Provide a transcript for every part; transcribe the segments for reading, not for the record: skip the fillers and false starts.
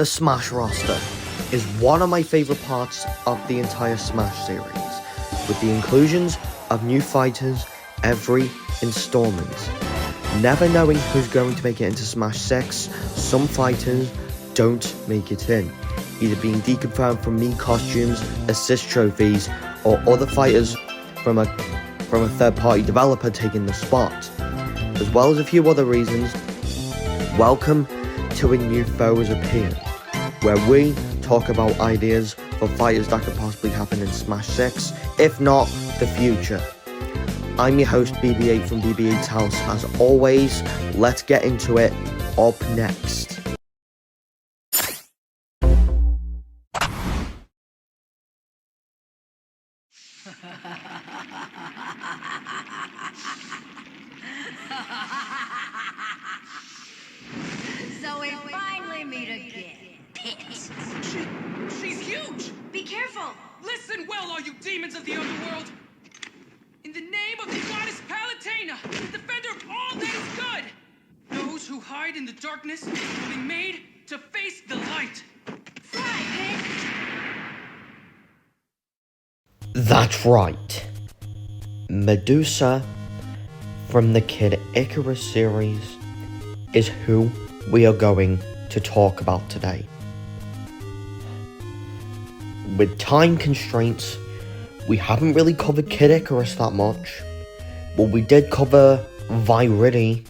The Smash roster is one of my favourite parts of the entire Smash series, with the inclusions of new fighters every installment. Never knowing who's going to make it into Smash 6, some fighters don't make it in, either being deconfirmed from Mii costumes, assist trophies, or other fighters from a third-party developer taking the spot, as well as a few other reasons. Welcome to A New Foe Has Appeared, where we talk about ideas for fighters that could possibly happen in Smash 6, if not the future. I'm your host BB8 from BB8's House. As always, let's get into it. Up next. So we finally meet again. Pit. She's huge! Be careful! Listen well, all you demons of the underworld! In the name of the goddess Palutena, defender of all that is good, those who hide in the darkness will be made to face the light. Fly, Pit! That's right. Medusa from the Kid Icarus series is who we are going to talk about today. With time constraints, we haven't really covered Kid Icarus that much, but we did cover Viridi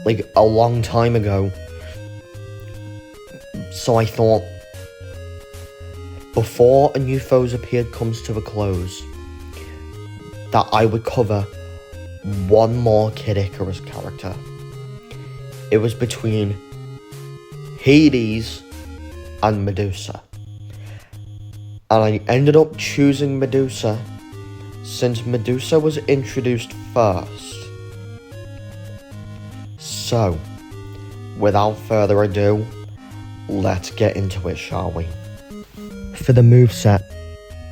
like a long time ago. So I thought, before A New Foe Has Appeared comes to a close, that I would cover one more Kid Icarus character. It was between Hades and Medusa. And I ended up choosing Medusa since Medusa was introduced first. So, without further ado, let's get into it, shall we? For the moveset,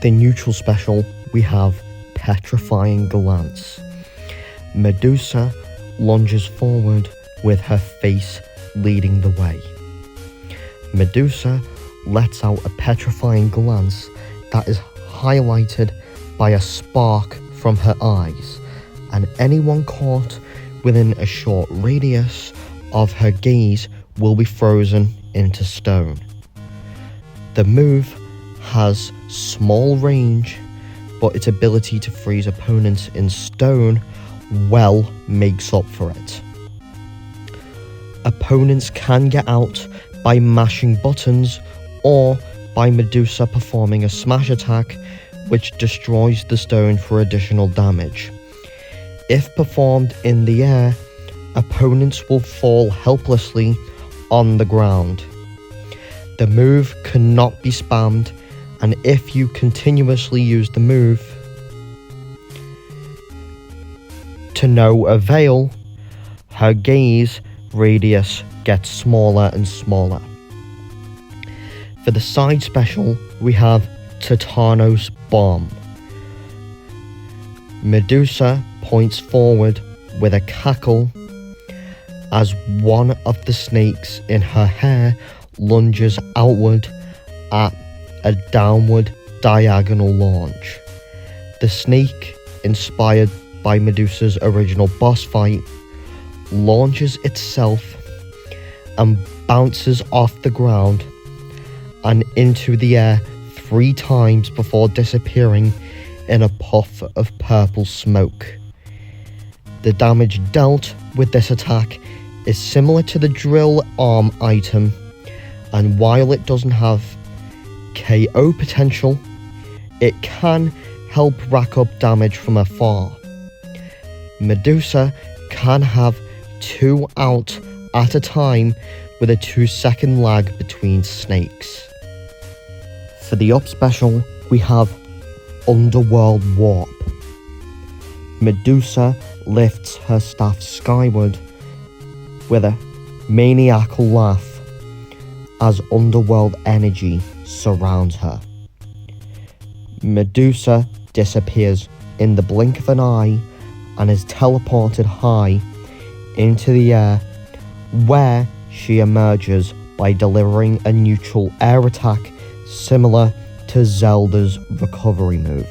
the neutral special, we have Petrifying Glance. Medusa lunges forward with her face leading the way. Medusa lets out a petrifying glance that is highlighted by a spark from her eyes, and anyone caught within a short radius of her gaze will be frozen into stone. The move has small range, but its ability to freeze opponents in stone well makes up for it. Opponents can get out by mashing buttons or by Medusa performing a smash attack which destroys the stone for additional damage. If performed in the air, opponents will fall helplessly on the ground. The move cannot be spammed, and if you continuously use the move to no avail, her gaze radius gets smaller and smaller. For the side special, we have Titanos Bomb. Medusa points forward with a cackle as one of the snakes in her hair lunges outward at a downward diagonal launch. The snake, inspired by Medusa's original boss fight, launches itself and bounces off the ground and into the air 3 times before disappearing in a puff of purple smoke. The damage dealt with this attack is similar to the drill arm item, and while it doesn't have KO potential, it can help rack up damage from afar. Medusa can have 2 out at a time with a 2-second lag between snakes. For the up special, we have Underworld Warp. Medusa lifts her staff skyward with a maniacal laugh as underworld energy surrounds her. Medusa disappears in the blink of an eye and is teleported high into the air, where she emerges by delivering a neutral air attack similar to Zelda's recovery move.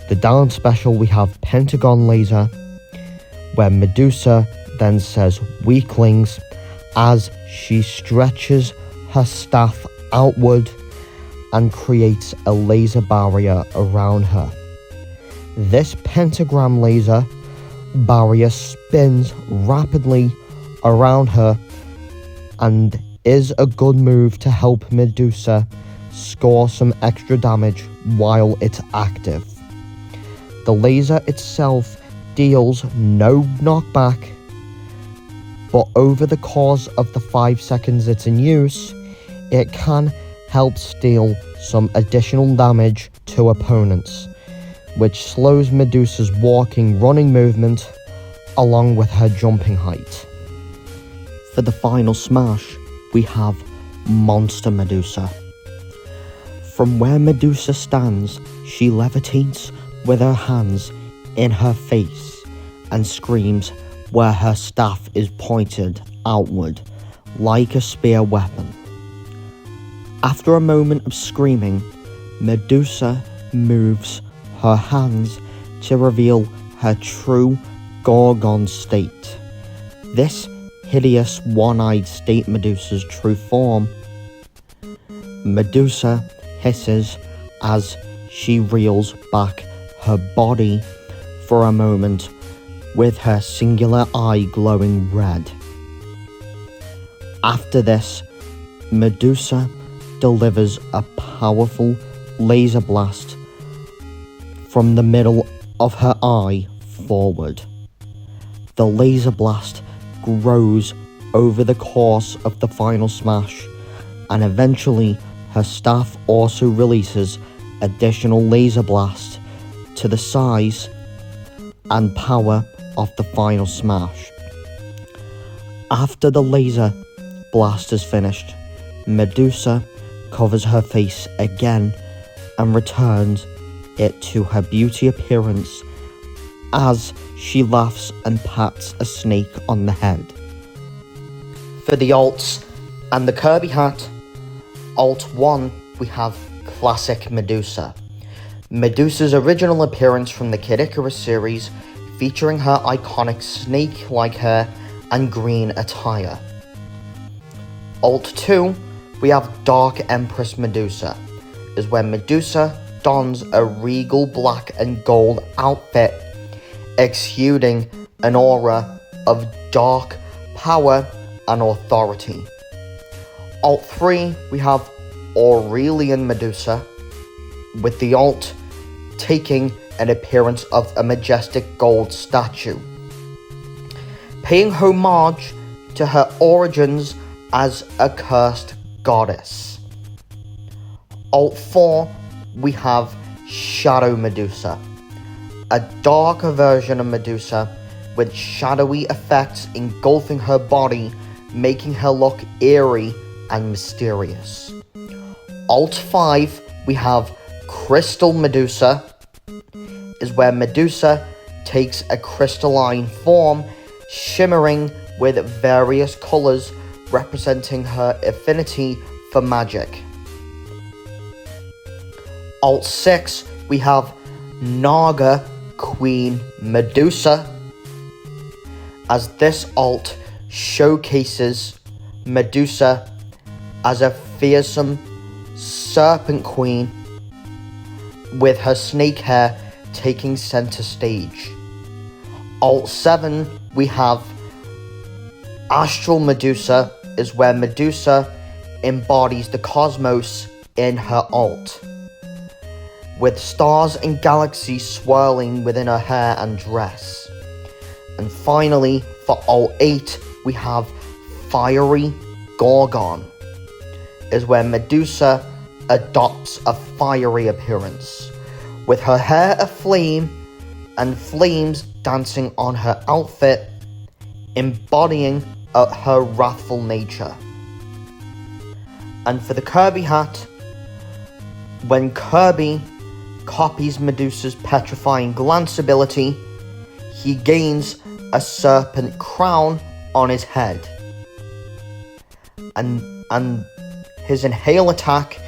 The down special, we have Pentagon Laser, where Medusa then says weaklings as she stretches her staff outward and creates a laser barrier around her. This pentagram laser barrier spins rapidly around her and is a good move to help Medusa score some extra damage while it's active. The laser itself deals no knockback, but over the course of the 5 seconds it's in use, it can help deal some additional damage to opponents, which slows Medusa's running movement along with her jumping height. For the final smash, we have Monster Medusa. From where Medusa stands, she levitates with her hands in her face and screams where her staff is pointed outward like a spear weapon. After a moment of screaming, Medusa moves her hands to reveal her true Gorgon state. This hideous one-eyed state Medusa's true form. Medusa hisses as she reels back her body for a moment with her singular eye glowing red. After this, Medusa delivers a powerful laser blast from the middle of her eye forward. The laser blast grows over the course of the final smash, and eventually her staff also releases additional laser blast to the size and power of the final smash. After the laser blast is finished, Medusa covers her face again and returns it to her beauty appearance as she laughs and pats a snake on the head. For the alts and the Kirby Hat, alt 1 we have Classic Medusa. Medusa's original appearance from the Kid Icarus series, featuring her iconic snake-like hair and green attire. Alt 2 we have Dark Empress Medusa, is when Medusa dons a regal black and gold outfit, exuding an aura of dark power and authority. Alt 3 we have Aurelian Medusa, with the alt taking an appearance of a majestic gold statue, paying homage to her origins as a cursed goddess. Alt 4 we have Shadow Medusa, a darker version of Medusa with shadowy effects engulfing her body, making her look eerie and mysterious. Alt 5 we have Crystal Medusa, is where Medusa takes a crystalline form, shimmering with various colours representing her affinity for magic. Alt 6 we have Naga Queen Medusa, as this alt showcases Medusa as a fearsome serpent queen with her snake hair taking center stage. Alt 7 we have Astral Medusa, is where Medusa embodies the cosmos in her alt, with stars and galaxies swirling within her hair and dress. And finally, for alt 8 we have Fiery Gorgon, is where Medusa adopts a fiery appearance, with her hair aflame and flames dancing on her outfit, embodying her wrathful nature. And for the Kirby Hat, when Kirby copies Medusa's petrifying glance ability, he gains a serpent crown on his head. and his inhale attack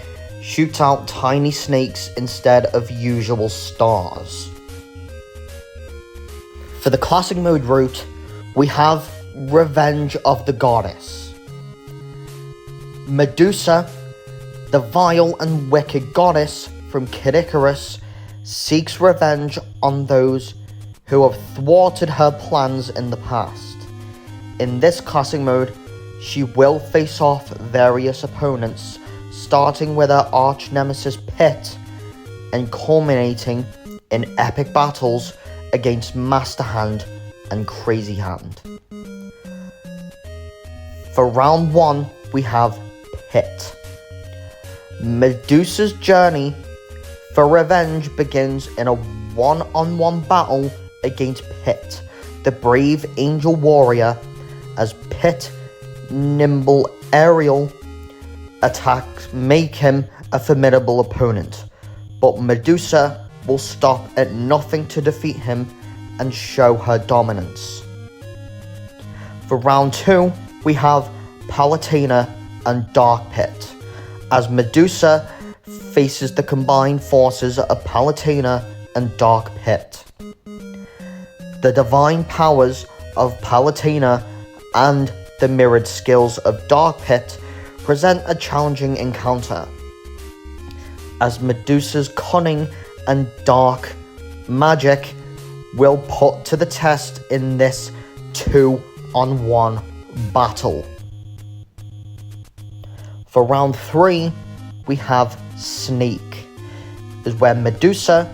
shoots out tiny snakes instead of usual stars. For the classic mode route, we have Revenge of the Goddess. Medusa, the vile and wicked goddess from Kid Icarus, seeks revenge on those who have thwarted her plans in the past. In this classic mode, she will face off various opponents, starting with her arch nemesis Pit, and culminating in epic battles against Master Hand and Crazy Hand. For round 1, we have Pit. Medusa's journey for revenge begins in a one-on-one battle against Pit, the brave angel warrior, as Pit nimble aerial attacks make him a formidable opponent, but Medusa will stop at nothing to defeat him and show her dominance. For round 2, we have Palutena and Dark Pit, as Medusa faces the combined forces of Palutena and Dark Pit. The divine powers of Palutena and the mirrored skills of Dark Pit present a challenging encounter, as Medusa's cunning and dark magic will put to the test in this 2-on-1 battle. For round 3, we have Sneak, is where Medusa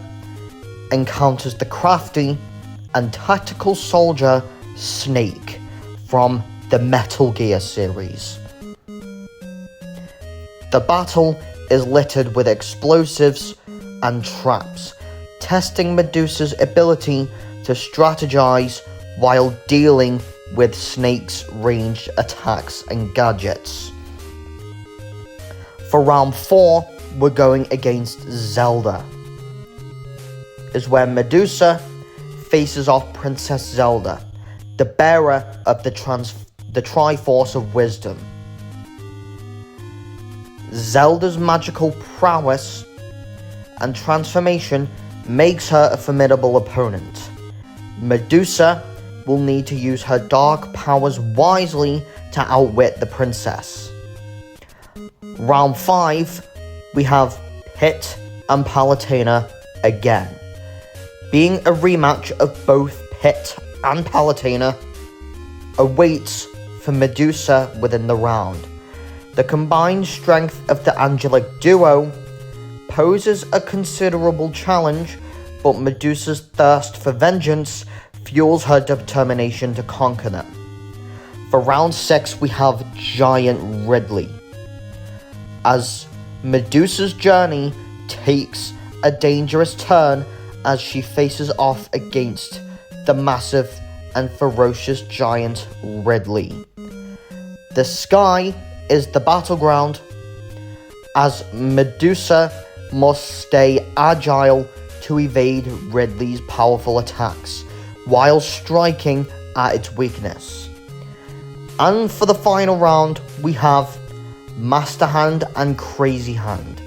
encounters the crafty and tactical soldier Snake from the Metal Gear series. The battle is littered with explosives and traps, testing Medusa's ability to strategize while dealing with Snake's ranged attacks and gadgets. For round 4, we're going against Zelda, is where Medusa faces off Princess Zelda, the bearer of the Triforce of Wisdom. Zelda's magical prowess and transformation makes her a formidable opponent. Medusa will need to use her dark powers wisely to outwit the princess. Round 5, we have Pit and Palutena again. Being a rematch of both Pit and Palutena awaits for Medusa within the round. The combined strength of the angelic duo poses a considerable challenge, but Medusa's thirst for vengeance fuels her determination to conquer them. For round 6, we have Giant Ridley, as Medusa's journey takes a dangerous turn as she faces off against the massive and ferocious giant Ridley. The sky is the battleground, as Medusa must stay agile to evade Ridley's powerful attacks while striking at its weakness. And for the final round, we have Master Hand and Crazy Hand,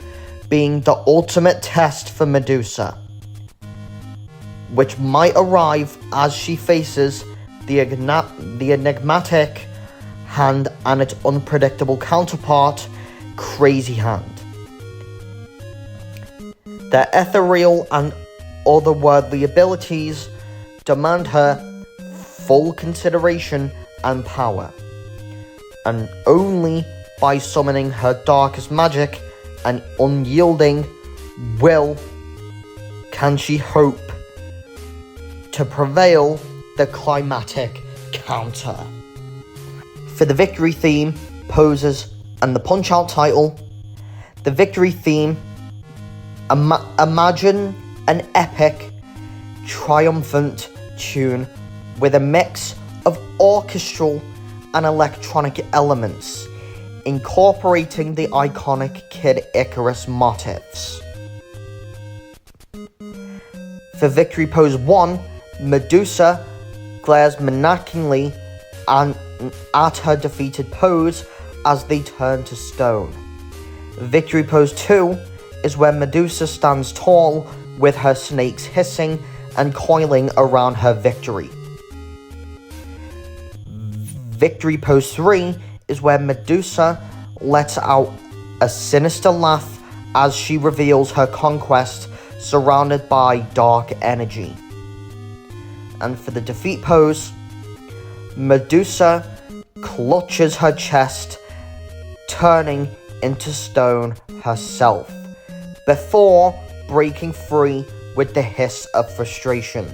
being the ultimate test for Medusa, which might arrive as she faces the enigmatic Hand and its unpredictable counterpart, Crazy Hand. Their ethereal and otherworldly abilities demand her full consideration and power, and only by summoning her darkest magic and unyielding will can she hope to prevail the climatic counter. For the victory theme, poses, and the Punch-Out title, the victory theme, imagine an epic, triumphant tune with a mix of orchestral and electronic elements, incorporating the iconic Kid Icarus motifs. For victory pose 1, Medusa glares menacingly at her defeated pose as they turn to stone. Victory pose 2 is where Medusa stands tall with her snakes hissing and coiling around her victory. Victory pose 3 is where Medusa lets out a sinister laugh as she reveals her conquest surrounded by dark energy. And for the defeat pose, Medusa clutches her chest, turning into stone herself, before breaking free with the hiss of frustration.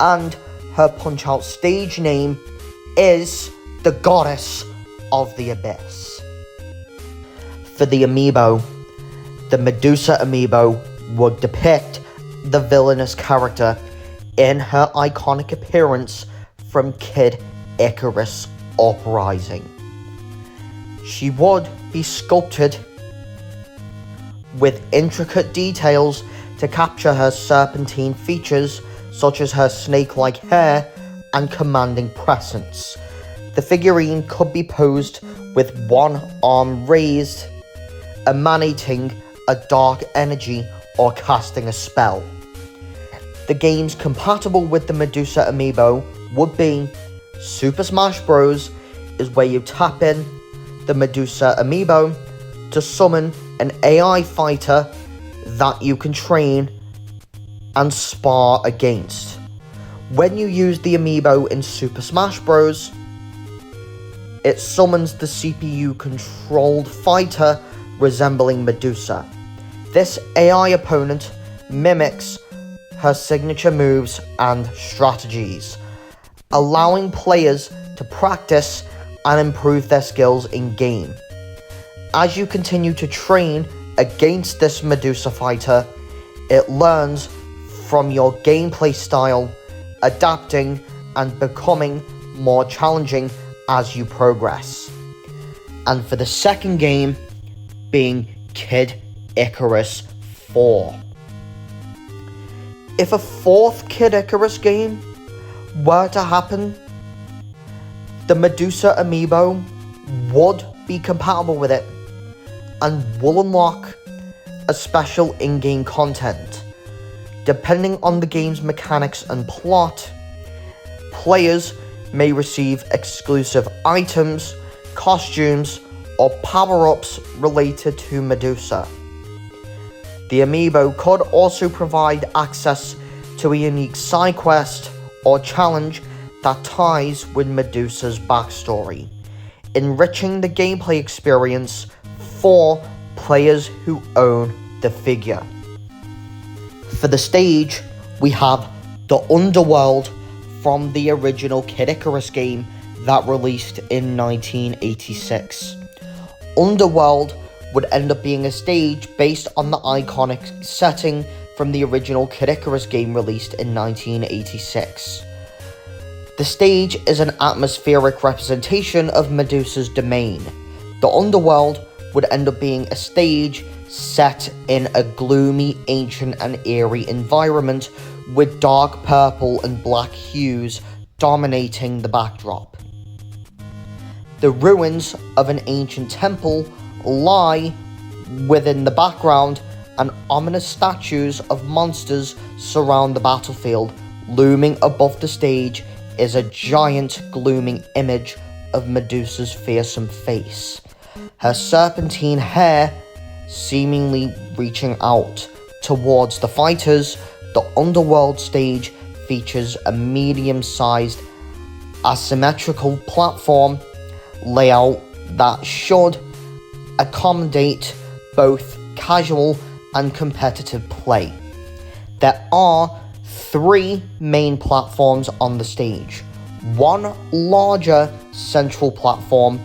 And her Punch-Out stage name is the Goddess of the Abyss. For the Amiibo, the Medusa Amiibo would depict the villainous character in her iconic appearance from Kid Icarus Uprising. She would be sculpted with intricate details to capture her serpentine features, such as her snake-like hair and commanding presence. The figurine could be posed with one arm raised, emanating a dark energy or casting a spell. The games compatible with the Medusa Amiibo would be Super Smash Bros. Is where you tap in the Medusa Amiibo to summon an AI fighter that you can train and spar against. When you use the Amiibo in Super Smash Bros., it summons the CPU-controlled fighter resembling Medusa. This AI opponent mimics her signature moves and strategies, allowing players to practice and improve their skills in-game. As you continue to train against this Medusa fighter, it learns from your gameplay style, adapting and becoming more challenging as you progress. And for the second game, being Kid Icarus 4. If a fourth Kid Icarus game were to happen, the Medusa Amiibo would be compatible with it and will unlock a special in-game content. Depending on the game's mechanics and plot, players may receive exclusive items, costumes, or power-ups related to Medusa. The Amiibo could also provide access to a unique side quest or challenge that ties with Medusa's backstory, enriching the gameplay experience for players who own the figure. For the stage, we have the Underworld from the original Kid Icarus game that released in 1986. Underworld would end up being a stage based on the iconic setting from the original Kid Icarus game released in 1986. The stage is an atmospheric representation of Medusa's domain. The Underworld would end up being a stage set in a gloomy, ancient and eerie environment with dark purple and black hues dominating the backdrop. The ruins of an ancient temple lie within the background, and ominous statues of monsters surround the battlefield. Looming above the stage is a giant glooming image of Medusa's fearsome face, her serpentine hair seemingly reaching out towards the fighters. The Underworld stage features a medium-sized asymmetrical platform layout that should accommodate both casual and competitive play. There are 3 main platforms on the stage, 1 larger central platform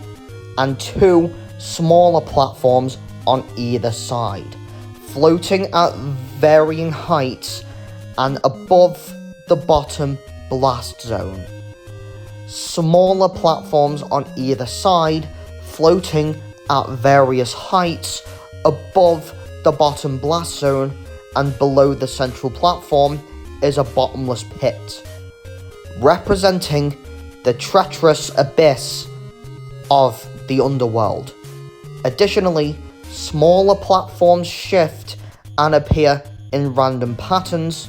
and 2 smaller platforms on either side, floating at varying heights and above the bottom blast zone. Smaller platforms on either side, floating at various heights above the bottom blast zone, and below the central platform is a bottomless pit, representing the treacherous abyss of the underworld. Additionally, smaller platforms shift and appear in random patterns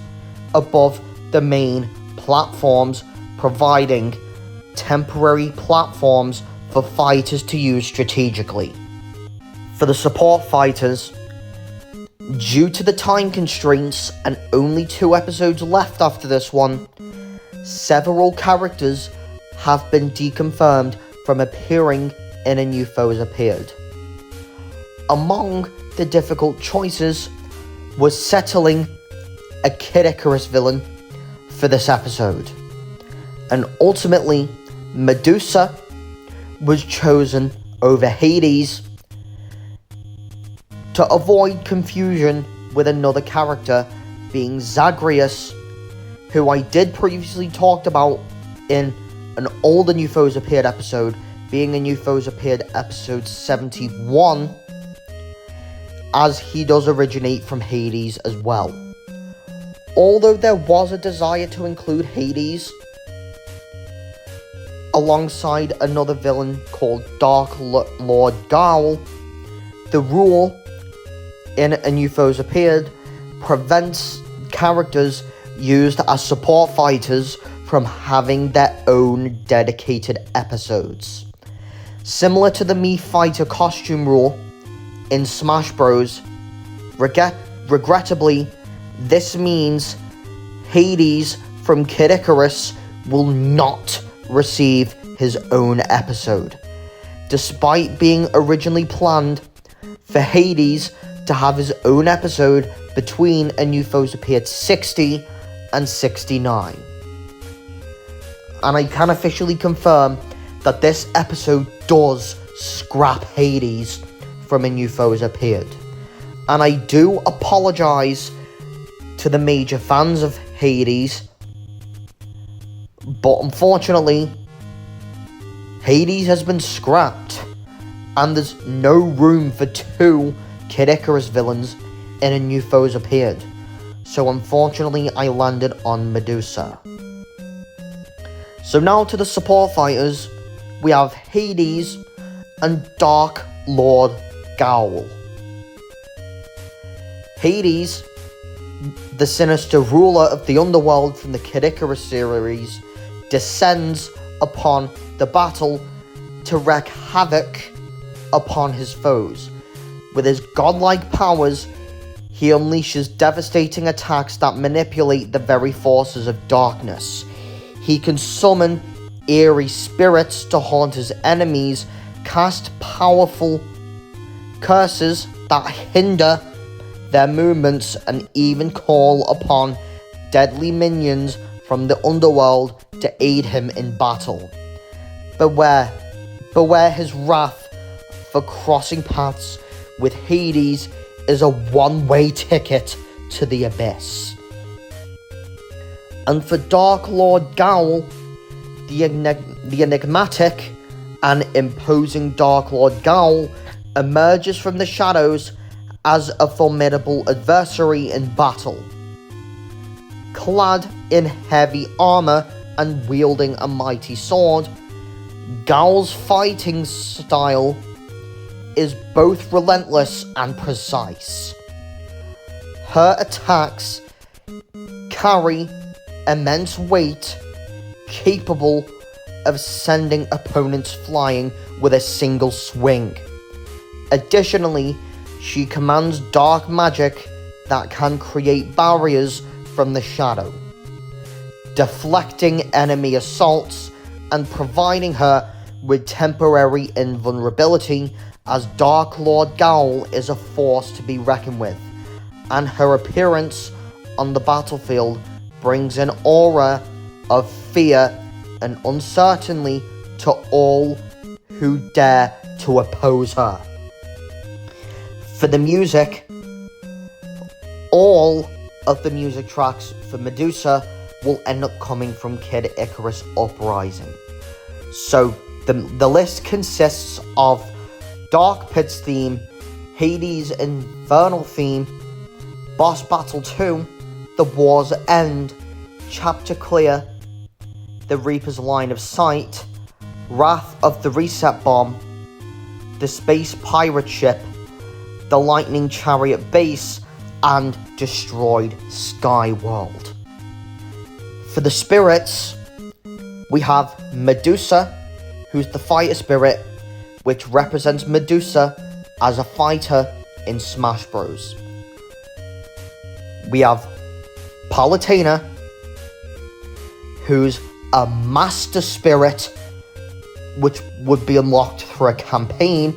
above the main platforms, providing temporary platforms for fighters to use strategically. For the support fighters, due to the time constraints and only 2 episodes left after this one, several characters have been deconfirmed from appearing in a new foes appeared. Among the difficult choices was settling a Kid Icarus villain for this episode, and ultimately Medusa was chosen over Hades to avoid confusion with another character being Zagreus, who I did previously talked about in an older New Foes Appeared episode, being a New Foes Appeared episode 71, as he does originate from Hades as well. Although there was a desire to include Hades alongside another villain called Dark Lord Gaul, the rule in A New Foes Appeared prevents characters used as support fighters from having their own dedicated episodes. Similar to the Mii Fighter costume rule in Smash Bros, regrettably, this means Hades from Kid Icarus will not receive his own episode, despite being originally planned for Hades to have his own episode between A New Foes Appeared 60 and 69. And I can officially confirm that this episode does scrap Hades from A New Foes Appeared. And I do apologise to the major fans of Hades, but unfortunately, Hades has been scrapped, and there's no room for 2 Kid Icarus villains in A New Foes Appeared. So unfortunately, I landed on Medusa. So now to the support fighters, we have Hades and Dark Lord Gaul. Hades, the sinister ruler of the underworld from the Kid Icarus series, descends upon the battle to wreak havoc upon his foes. With his godlike powers, he unleashes devastating attacks that manipulate the very forces of darkness. He can summon eerie spirits to haunt his enemies, cast powerful curses that hinder their movements, and even call upon deadly minions from the underworld to aid him in battle. Beware his wrath, for crossing paths with Hades is a one-way ticket to the abyss. And for Dark Lord Gaul, the enigmatic and imposing Dark Lord Gaul emerges from the shadows as a formidable adversary in battle. Clad in heavy armor and wielding a mighty sword, Gaul's fighting style is both relentless and precise. Her attacks carry immense weight, capable of sending opponents flying with a single swing. Additionally, she commands dark magic that can create barriers from the shadow, deflecting enemy assaults and providing her with temporary invulnerability, as Dark Lord Gaul is a force to be reckoned with, and her appearance on the battlefield brings an aura of fear and uncertainty to all who dare to oppose her. For the music, all of the music tracks for Medusa will end up coming from Kid Icarus Uprising. So the list consists of Dark Pit's theme, Hades' Infernal theme, Boss Battle 2, The War's End, Chapter Clear, The Reaper's Line of Sight, Wrath of the Reset Bomb, the space pirate ship, the Lightning Chariot base, and destroyed Skyworld. For the spirits, we have Medusa, who's the fighter spirit, which represents Medusa as a fighter in Smash Bros. We have Palutena, who's a master spirit, which would be unlocked through a campaign,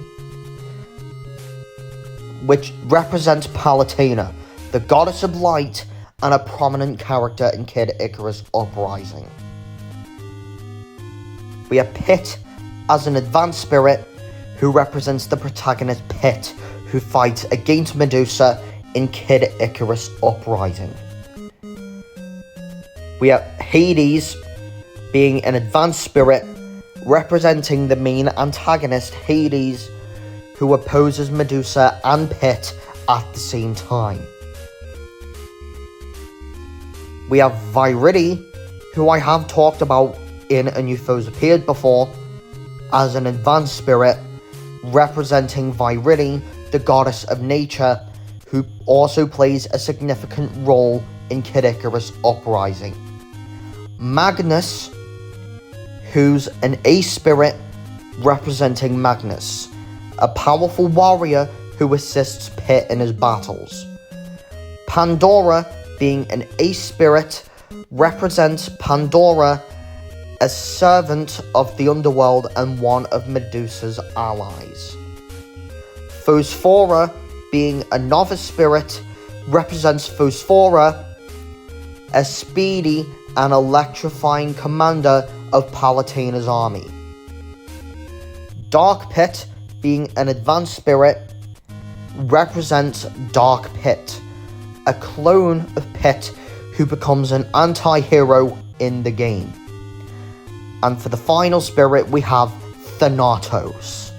which represents Palutena, the goddess of light and a prominent character in Kid Icarus Uprising. We have Pit as an advanced spirit, who represents the protagonist Pit, who fights against Medusa in Kid Icarus Uprising. We have Hades being an advanced spirit, representing the main antagonist Hades, who opposes Medusa and Pit at the same time. We have Viridi, who I have talked about in A New Foes Appeared before, as an advanced spirit, representing Viridi, the goddess of nature, who also plays a significant role in Kid Icarus Uprising. Magnus, who's an ace spirit, representing Magnus, a powerful warrior who assists Pit in his battles. Pandora, being an ace spirit, represents Pandora, a servant of the underworld and one of Medusa's allies. Phosphora, being a novice spirit, represents Phosphora, a speedy and electrifying commander of Palutena's army. Dark Pit, being an advanced spirit, represents Dark Pit, a clone of Pit who becomes an anti-hero in the game. And for the final spirit, we have Thanatos,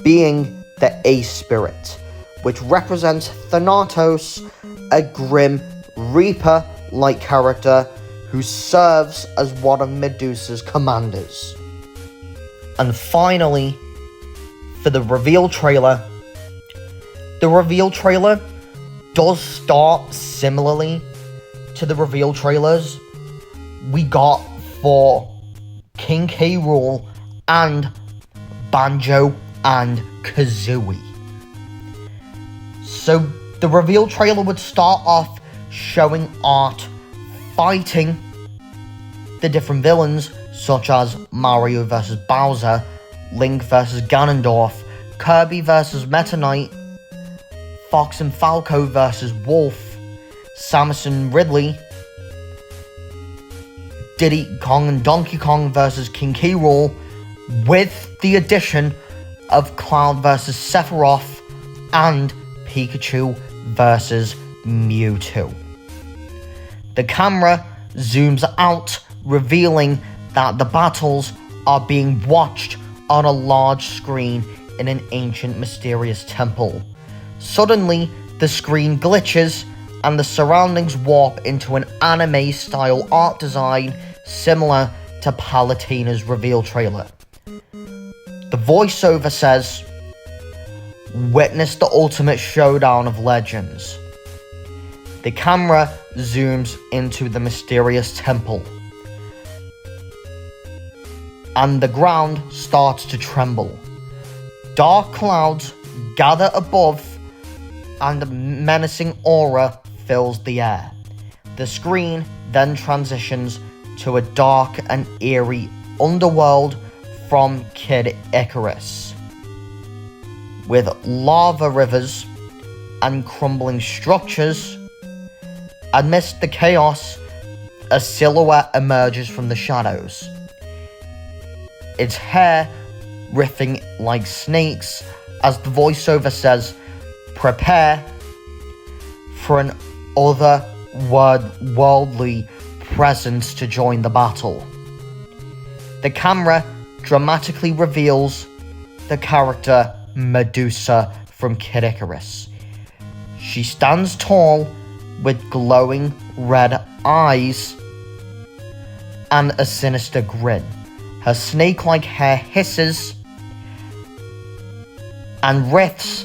being the ace spirit, which represents Thanatos, a grim Reaper-like character who serves as one of Medusa's commanders. And finally, for the reveal trailer does start similarly to the reveal trailers we got for King K. Rool and Banjo and Kazooie. So the reveal trailer would start off showing Art fighting the different villains, such as Mario vs. Bowser, Link vs. Ganondorf, Kirby vs. Meta Knight, Fox and Falco vs. Wolf, Samus and Ridley, Diddy Kong and Donkey Kong vs. King K. Rool, with the addition of Cloud vs. Sephiroth and Pikachu vs. Mewtwo. The camera zooms out, revealing that the battles are being watched on a large screen in an ancient mysterious temple. Suddenly, the screen glitches and the surroundings warp into an anime-style art design similar to Palutena's reveal trailer. The voiceover says, "Witness the ultimate showdown of legends." The camera zooms into the mysterious temple, and the ground starts to tremble. Dark clouds gather above, and a menacing aura fills the air. The screen then transitions to a dark and eerie underworld from Kid Icarus, with lava rivers and crumbling structures. Amidst the chaos, a silhouette emerges from the shadows, its hair riffing like snakes as the voiceover says, "Prepare for an otherworldly presence to join the battle." The camera dramatically reveals the character Medusa from Kid Icarus. She stands tall with glowing red eyes and a sinister grin. Her snake-like hair hisses and riffs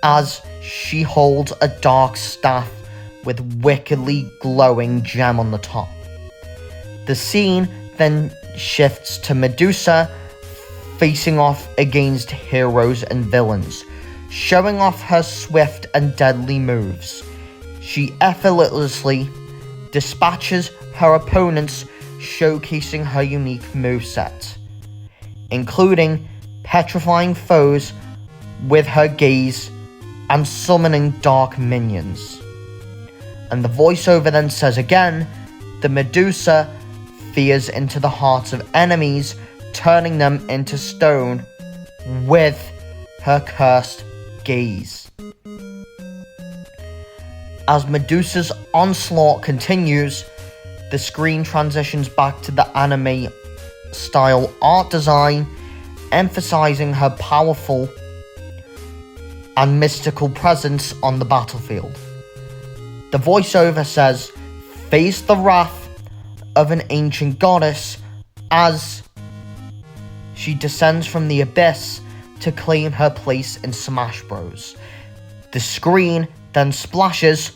as she holds a dark staff with wickedly glowing gem on the top. The scene then shifts to Medusa facing off against heroes and villains, showing off her swift and deadly moves. She effortlessly dispatches her opponents, showcasing her unique moveset, including petrifying foes with her gaze and summoning dark minions. And the voiceover then says again, the Medusa fears into the hearts of enemies, turning them into stone with her cursed gaze. As Medusa's onslaught continues, the screen transitions back to the anime style art design, emphasizing her powerful and mystical presence on the battlefield. The voiceover says, "Face the wrath of an ancient goddess," as she descends from the abyss to claim her place in Smash Bros. The screen then splashes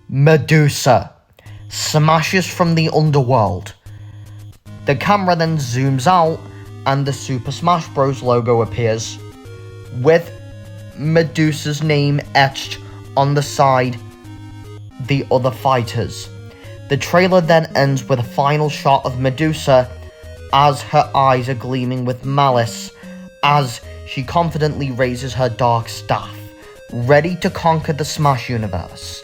Medusa smashes from the underworld. The camera then zooms out and the Super Smash Bros. Logo appears, with Medusa's name etched on the side the other fighters. The trailer then ends with a final shot of Medusa as her eyes are gleaming with malice as she confidently raises her dark staff, ready to conquer the Smash universe.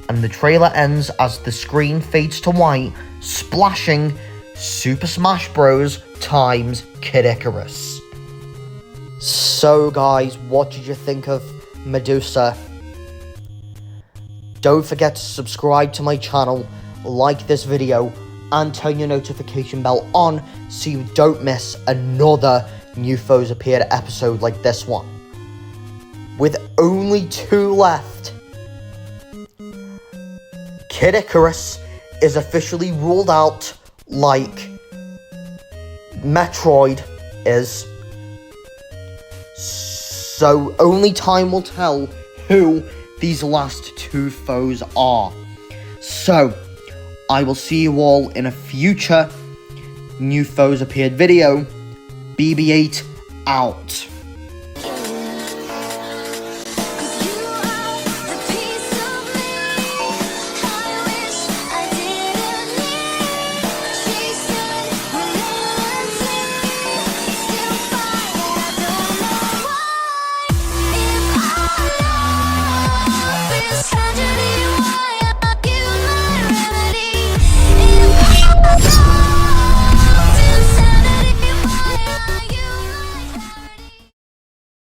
And the trailer ends as the screen fades to white, splashing Super Smash Bros. Times Kid Icarus. So guys, what did you think of Medusa? Don't forget to subscribe to my channel, like this video, and turn your notification bell on so you don't miss another New Foes Appeared episode like this one. With only 2 left, Kid Icarus is officially ruled out like Metroid is. So only time will tell who these last 2 foes are. So I will see you all in a future New Foes Appeared video. BB8 out.